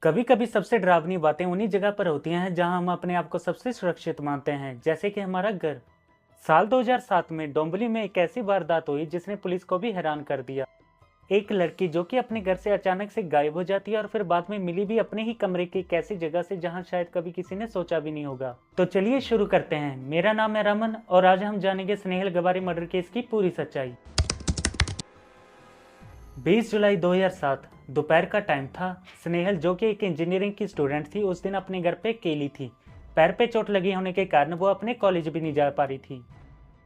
कभी कभी सबसे डरावनी बातें उन्हीं जगह पर होती हैं जहां हम अपने आप को सबसे सुरक्षित मानते हैं, जैसे कि हमारा घर। साल 2007 में डोंबिवली में एक ऐसी वारदात हुई जिसने पुलिस को भी हैरान कर दिया। एक लड़की जो कि अपने घर से अचानक से गायब हो जाती है और फिर बाद में मिली भी अपने ही कमरे की एक ऐसी जगह से जहां शायद कभी किसी ने सोचा भी नहीं होगा। तो चलिए शुरू करते हैं। मेरा नाम है रमन और आज हम जानेंगे स्नेहल गवारी मर्डर केस की पूरी सच्चाई। 20 जुलाई 2007 दोपहर का टाइम था। स्नेहल जो कि एक इंजीनियरिंग की स्टूडेंट थी, उस दिन अपने घर पे अकेली थी। पैर पे चोट लगी होने के कारण वो अपने कॉलेज भी नहीं जा पा रही थी।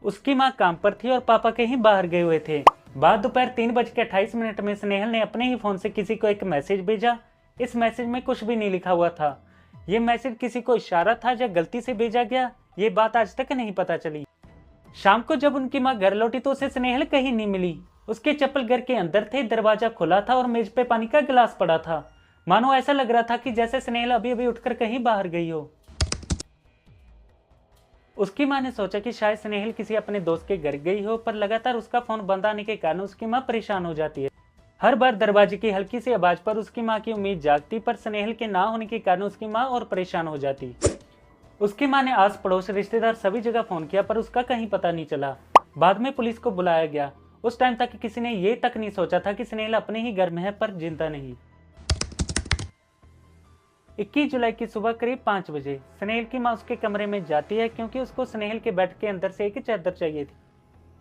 उसकी माँ काम पर थी और पापा कहीं बाहर गए हुए थे। बाद दोपहर 3:28 में स्नेहल ने अपने ही फोन से किसी को एक मैसेज भेजा। इस मैसेज में कुछ भी नहीं लिखा हुआ था। ये मैसेज किसी को इशारा था या गलती से भेजा गया, ये बात आज तक नहीं पता चली। शाम को जब उनकी माँ घर लौटी तो उसे स्नेहल कहीं नहीं मिली। उसके चप्पल घर के अंदर थे, दरवाजा खुला था और मेज पे पानी का गिलास पड़ा था। मानो ऐसा लग रहा था कि जैसे स्नेहल अभी अभी उठकर कहीं बाहर गई हो। उसकी माँ ने सोचा कि शायद स्नेहल किसी अपने दोस्त के घर गई हो, पर लगातार उसका फोन बंद आने के कारण उसकी माँ परेशान हो जाती है। हर बार दरवाजे की हल्की सी आवाज पर उसकी माँ की उम्मीद जागती, पर स्नेहल के ना होने के कारण उसकी माँ और परेशान हो जाती। उसकी माँ ने आस पड़ोस रिश्तेदार सभी जगह फोन किया, पर उसका कहीं पता नहीं चला। बाद में पुलिस को बुलाया गया। उस टाइम तक किसी ने ये तक नहीं सोचा था कि स्नेहल अपने ही घर में है, पर जिंदा नहीं। 21 जुलाई की सुबह करीब 5 बजे स्नेहल की माँ उसके कमरे में जाती है, क्योंकि उसको स्नेहल के बेड के अंदर से एक चादर चाहिए थी।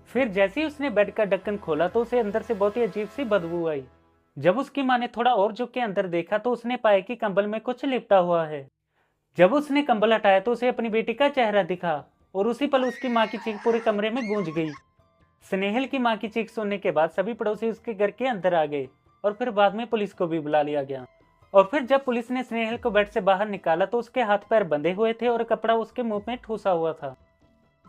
फिर जैसे ही उसने बेड का ढक्कन खोला तो उसे अंदर से बहुत ही अजीब सी बदबू आई। जब उसकी माँ ने थोड़ा और झुक के अंदर देखा तो उसने पाया कि कंबल में कुछ लिपटा हुआ है। जब उसने कंबल हटाया तो उसे अपनी बेटी का चेहरा दिखा और उसी पल उसकी माँ की चीख पूरे कमरे में गूंज गई। स्नेहल की मां की चीख सुनने के बाद सभी पड़ोसी उसके घर के अंदर आ गए और फिर बाद में पुलिस को भी बुला लिया गया। और फिर जब पुलिस ने स्नेहल को बेड से बाहर निकाला तो उसके हाथ पैर बंधे हुए थे और कपड़ा उसके मुंह में ठूसा हुआ था।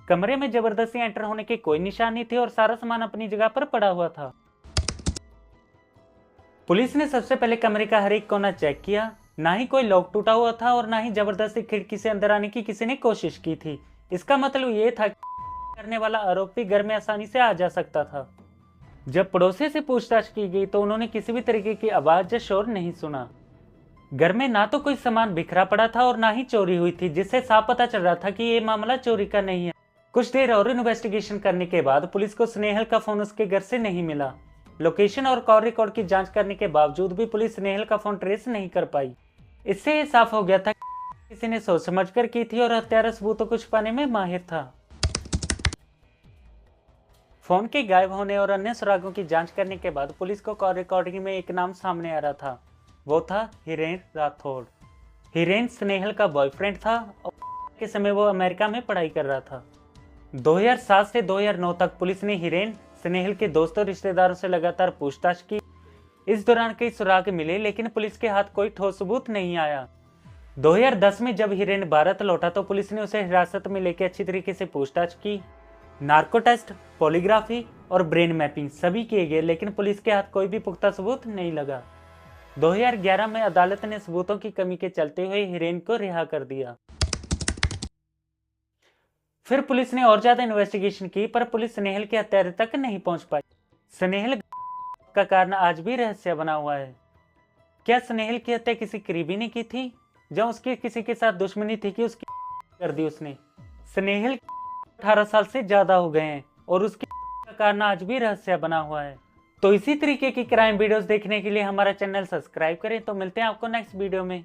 कमरे में जबरदस्ती एंटर होने के कोई निशान नहीं थे और सारा सामान अपनी जगह पर पड़ा हुआ था। पुलिस ने सबसे पहले कमरे का हर एक कोना चेक किया। ना ही कोई लॉक टूटा हुआ था और ना ही जबरदस्ती खिड़की से अंदर आने की किसी ने कोशिश की थी। इसका मतलब ये था करने वाला आरोपी घर में आसानी से आ जा सकता था। जब पड़ोसी से पूछताछ की गई तो उन्होंने किसी भी तरीके की आवाज या शोर नहीं सुना। घर में ना तो कोई सामान बिखरा पड़ा था और ना ही चोरी हुई थी, जिससे साफ पता चल रहा था कि ये मामला चोरी का नहीं है। कुछ देर और इन्वेस्टिगेशन करने के बाद पुलिस को स्नेहल का फोन उसके घर से नहीं मिला। लोकेशन और कॉल रिकॉर्ड की जांच करने के बावजूद भी पुलिस स्नेहल का फोन ट्रेस नहीं कर पाई। इससे ये साफ हो गया था कि किसी ने सोच समझकर की थी और हत्यारा सबूतों को छुपाने में माहिर था। फोन के गायब होने और अन्य सुरागों की जांच करने के बाद पुलिस को कॉल रिकॉर्डिंग में एक नाम सामने आ रहा था। वो था हिरेन राठौड़। हिरेन स्नेहल का बॉयफ्रेंड था और के समय वो अमेरिका में पढ़ाई कर रहा था। 2007 से 2009 तक पुलिस ने हिरेन, स्नेहल के दोस्तों रिश्तेदारों से लगातार पूछताछ की। इस दौरान कई सुराग मिले, लेकिन पुलिस के हाथ कोई ठोस सबूत नहीं आया। 2010 में जब हिरेन भारत लौटा तो पुलिस ने उसे हिरासत में लेकर अच्छी तरीके से पूछताछ की। नार्को टेस्ट, पॉलीग्राफी और ब्रेन मैपिंग सभी किए गए, लेकिन पुलिस के हाथ कोई भी पुख्ता सबूत नहीं लगा। 2011 में अदालत ने सबूतों की कमी के चलते हुए हिरेन को रिहा कर दिया। फिर पुलिस ने और ज्यादा इन्वेस्टिगेशन की, पर पुलिस स्नेहल के हत्यारे तक नहीं पहुंच पाई। स्नेहल का कारण आज भी रहस्य बना हुआ है। क्या स्नेहल की हत्या किसी करीबी ने की थी, या उसकी किसी के साथ दुश्मनी थी कि उसकी कर दी उसने? स्नेहल 18 साल से ज्यादा हो गए हैं और उसके कारण आज भी रहस्य बना हुआ है। तो इसी तरीके की क्राइम वीडियोस देखने के लिए हमारा चैनल सब्सक्राइब करें। तो मिलते हैं आपको नेक्स्ट वीडियो में।